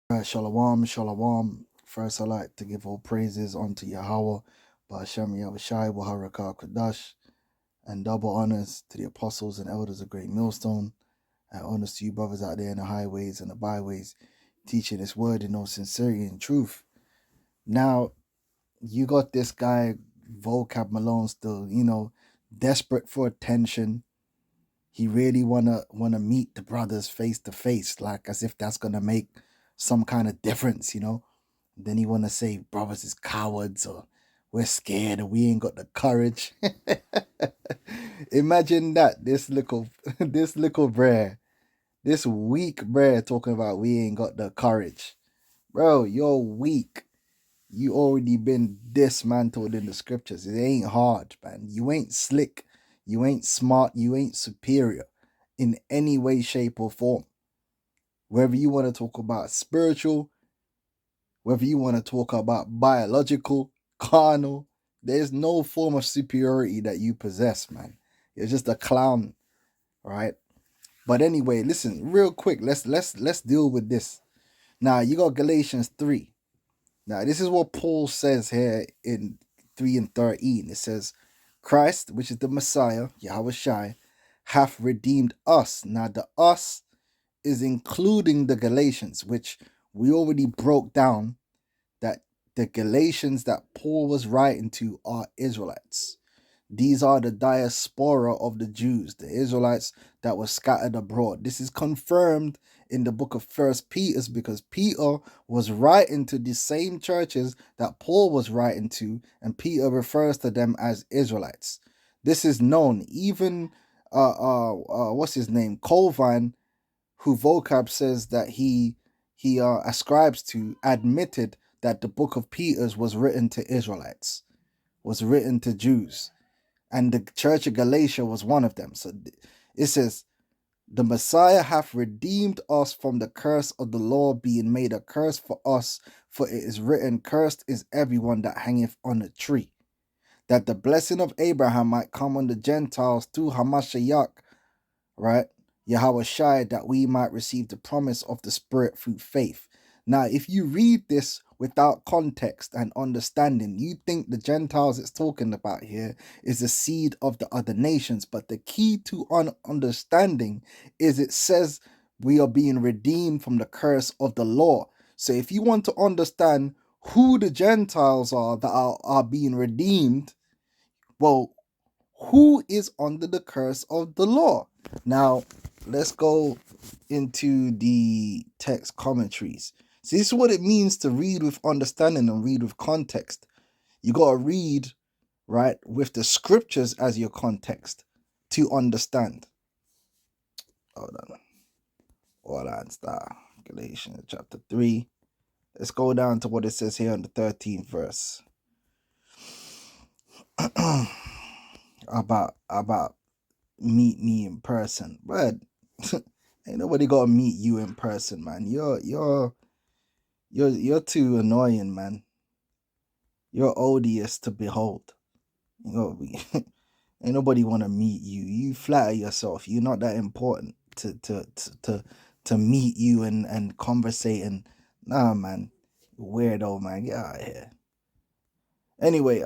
Shalom, shalom. First, I like to give all praises unto Yahweh, Ba'ashem Yahushai, Waharakah Kadash, and double honors to the apostles and elders of Great Millstone, and honors to you brothers out there in the highways and the byways, teaching this word in all sincerity and truth. Now, you got this guy, Vocab Malone, still, desperate for attention. He really wanna meet the brothers face to face, like as if that's gonna make some kind of difference. Then he wanna say brothers is cowards or we're scared or we ain't got the courage. Imagine that this little this little brer, this weak brer talking about we ain't got the courage. Bro, you're weak. You already been dismantled in the scriptures. It ain't hard, man. You ain't slick. You ain't smart. You ain't superior in any way, shape, or form. Whether you want to talk about spiritual, whether you want to talk about biological, carnal, there's no form of superiority that you possess, man. You're just a clown, right? But anyway, listen, real quick, let's deal with this. Now you got Galatians 3. Now, this is what Paul says here in 3 and 13. It says, Christ, which is the Messiah, Yahweh Shai, hath redeemed us. Now, the us is including the Galatians, which we already broke down that the Galatians that Paul was writing to are Israelites. These are the diaspora of the Jews, the Israelites that were scattered abroad. This is confirmed in the book of First Peter because Peter was writing to the same churches that Paul was writing to, and Peter refers to them as Israelites. This is known. Even what's his name? Colvin, who Vocab says that he ascribes to, admitted that the book of Peter's was written to Israelites, was written to Jews. And the church of Galatia was one of them. So it says, the Messiah hath redeemed us from the curse of the law, being made a curse for us. For it is written, cursed is everyone that hangeth on a tree. That the blessing of Abraham might come on the Gentiles through Hamashiach, right? Yahweh Shai, that we might receive the promise of the Spirit through faith. Now, if you read this without context and understanding, you think the Gentiles it's talking about here is the seed of the other nations. But the key to understanding is it says we are being redeemed from the curse of the law. So if you want to understand who the Gentiles are that are being redeemed, well, who is under the curse of the law? Now, let's go into the text commentaries. See, this is what it means to read with understanding and read with context. You got to read, right, with the scriptures as your context to understand. Hold on. Hold on, start. Galatians chapter 3. Let's go down to what it says here in the 13th verse. about meet me in person. But ain't nobody gotta meet you in person, man. You're too annoying, man. You're odious to behold. Ain't nobody wanna meet you. You flatter yourself. You're not that important to meet you and conversate and nah, man. Weirdo, man. Get out of here. Anyway,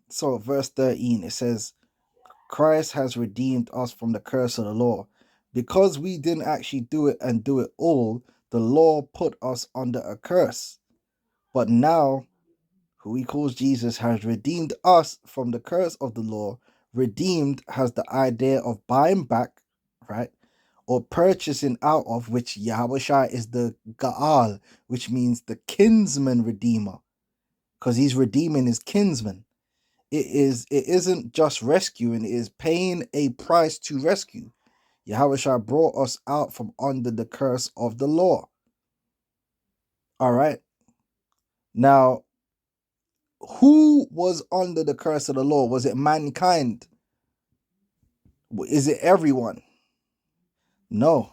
so verse 13 it says, Christ has redeemed us from the curse of the law. Because we didn't actually do it and do it all, the law put us under a curse. But now, who he calls Jesus has redeemed us from the curse of the law. Redeemed has the idea of buying back, right? Or purchasing out of, which Yahweh Shai is the Gaal, which means the kinsman redeemer. Because he's redeeming his kinsman. It isn't just rescuing, it is paying a price to rescue. Yahweh Shai brought us out from under the curse of the law. All right. Now, who was under the curse of the law? Was it mankind? Is it everyone? No.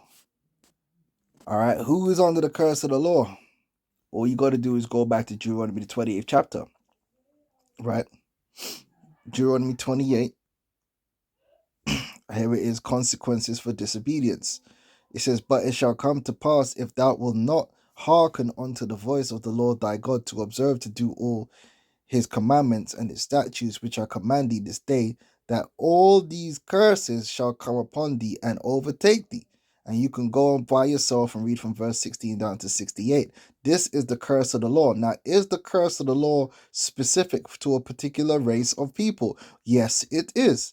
All right. Who is under the curse of the law? All you got to do is go back to Deuteronomy the 28th chapter. Right. Deuteronomy 28. Here it is, consequences for disobedience. It says, but it shall come to pass if thou wilt not Hearken unto the voice of the Lord thy God, to observe to do all his commandments and his statutes which I command thee this day, that all these curses shall come upon thee and overtake thee. And you can go on by yourself and read from verse 16 down to 68. This is the curse of the law. Now, is the curse of the law specific to a particular race of people? Yes, it is.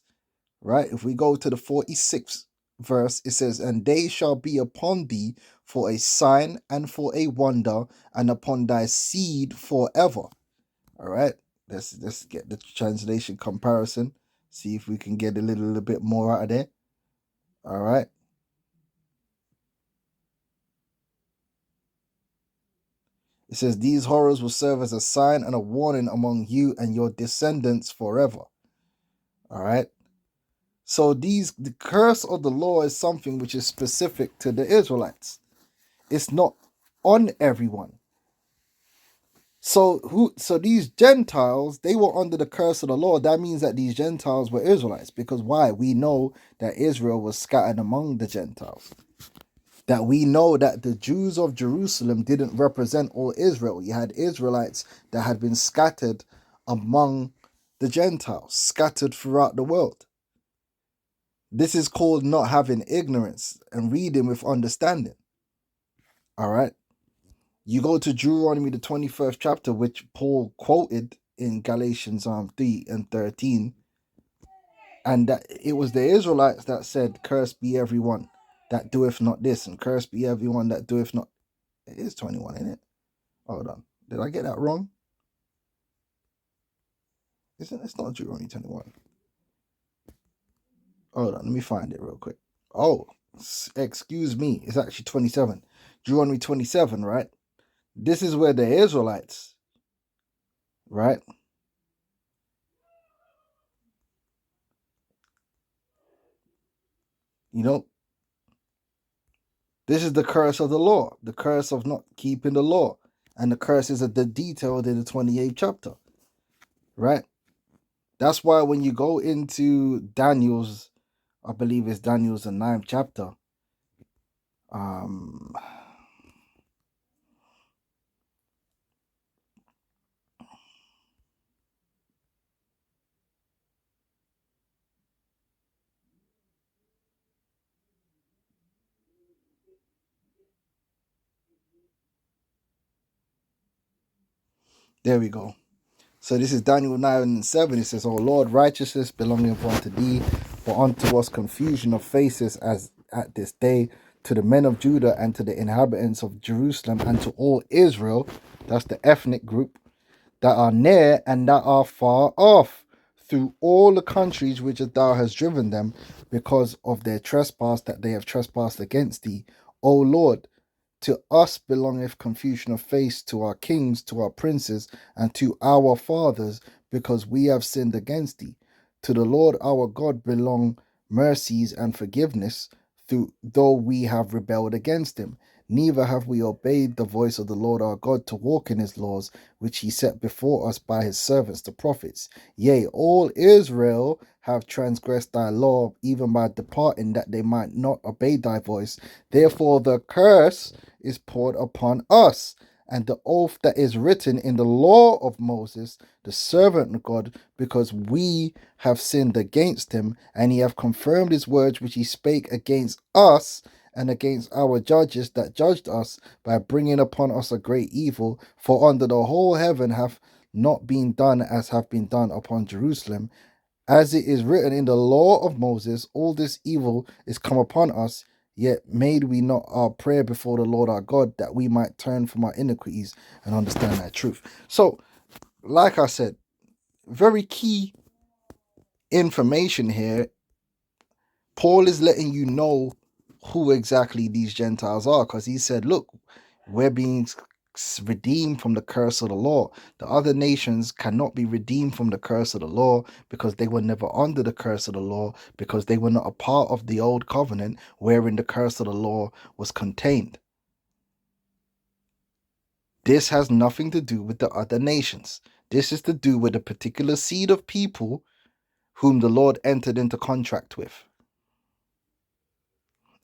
Right? If we go to the 46th verse, it says, and they shall be upon thee for a sign and for a wonder, and upon thy seed forever. All right, let's get the translation comparison. See if we can get a little bit more out of there. All right. It says these horrors will serve as a sign and a warning among you and your descendants forever. All right. So the curse of the law is something which is specific to the Israelites. It's not on everyone. So these Gentiles, they were under the curse of the law. That means that these Gentiles were Israelites. Because why? We know that Israel was scattered among the Gentiles. That we know that the Jews of Jerusalem didn't represent all Israel. You had Israelites that had been scattered among the Gentiles, scattered throughout the world. This is called not having ignorance and reading with understanding. All right. You go to Deuteronomy, the 21st chapter, which Paul quoted in Galatians 3 and 13, and that it was the Israelites that said, cursed be everyone that doeth not this, and cursed be everyone that doeth not. It is 21, isn't it? Hold on. Did I get that wrong? It's not Deuteronomy 21. Hold on, let me find it real quick. Oh, excuse me. It's actually 27. Deuteronomy 27, right? This is where the Israelites, right? You know, this is the curse of the law, the curse of not keeping the law. And the curses are detailed in the 28th chapter, right? That's why when you go into Daniel's, I believe it's Daniel's the 9th chapter, there we go. So this is Daniel 9 and 7. It says, O Lord, righteousness belongeth unto thee, but unto us confusion of faces as at this day, to the men of Judah and to the inhabitants of Jerusalem and to all Israel, that's the ethnic group, that are near and that are far off, through all the countries which thou hast driven them, because of their trespass that they have trespassed against thee. O Lord, to us belongeth confusion of face, to our kings, to our princes, and to our fathers, because we have sinned against thee. To the Lord our God belong mercies and forgiveness, though we have rebelled against him. Neither have we obeyed the voice of the Lord our God to walk in his laws, which he set before us by his servants the prophets. Yea, all Israel have transgressed thy law, even by departing, that they might not obey thy voice. Therefore the curse is poured upon us, and the oath that is written in the law of Moses, the servant of God, because we have sinned against him, and he hath confirmed his words which he spake against us and against our judges that judged us, by bringing upon us a great evil. For under the whole heaven hath not been done as have been done upon Jerusalem. As it is written in the law of Moses, all this evil is come upon us, yet made we not our prayer before the Lord our God, that we might turn from our iniquities and understand that truth. So, like I said, very key information here. Paul is letting you know who exactly these Gentiles are, because he said, look, we're being redeemed from the curse of the law. The other nations cannot be redeemed from the curse of the law because they were never under the curse of the law, because they were not a part of the old covenant wherein the curse of the law was contained. This has nothing to do with the other nations. This is to do with a particular seed of people whom the Lord entered into contract with.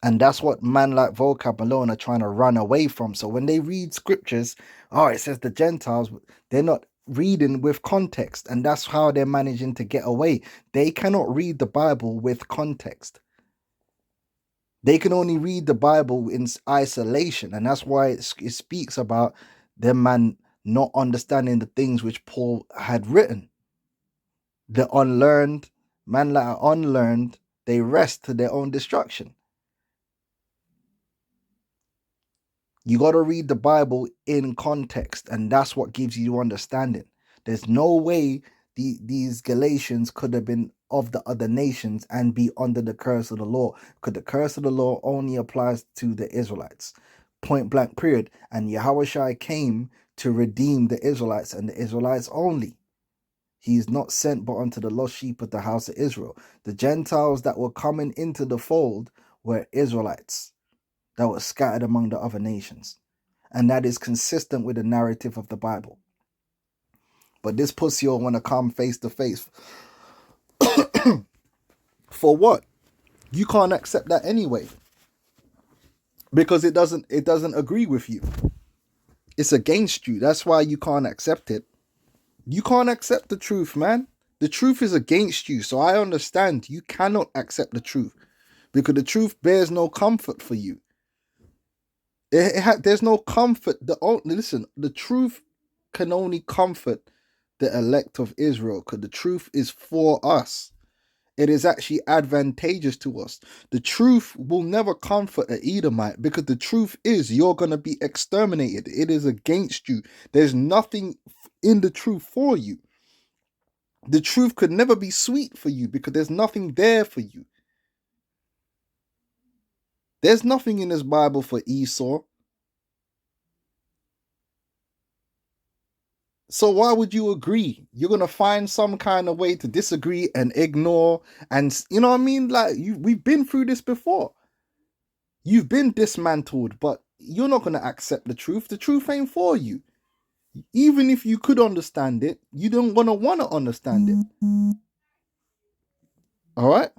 And that's what man like Vocab Malone are trying to run away from. So when they read scriptures, oh, it says the Gentiles, they're not reading with context. And that's how they're managing to get away. They cannot read the Bible with context. They can only read the Bible in isolation. And that's why it speaks about them man not understanding the things which Paul had written. The unlearned, man that are unlearned, they rest to their own destruction. You got to read the Bible in context, and that's what gives you understanding. There's no way these Galatians could have been of the other nations and be under the curse of the law, because the curse of the law only applies to the Israelites. Point blank, period. And Yahushua came to redeem the Israelites and the Israelites only. He is not sent but unto the lost sheep of the house of Israel. The Gentiles that were coming into the fold were Israelites that were scattered among the other nations. And that is consistent with the narrative of the Bible. But this pussy will want to come face to face. For what? You can't accept that anyway. Because it doesn't agree with you. It's against you. That's why you can't accept it. You can't accept the truth, man. The truth is against you. So I understand you cannot accept the truth. Because the truth bears no comfort for you. There's no comfort. Listen, the truth can only comfort the elect of Israel, because the truth is for us. It is actually advantageous to us. The truth will never comfort an Edomite, because the truth is you're going to be exterminated. It is against you. There's nothing in the truth for you. The truth could never be sweet for you, because there's nothing there for you. There's nothing in this Bible for Esau. So why would you agree? You're going to find some kind of way to disagree and ignore. And you know what I mean? Like, we've been through this before. You've been dismantled, but you're not going to accept the truth. The truth ain't for you. Even if you could understand it, you don't want to understand it. All right?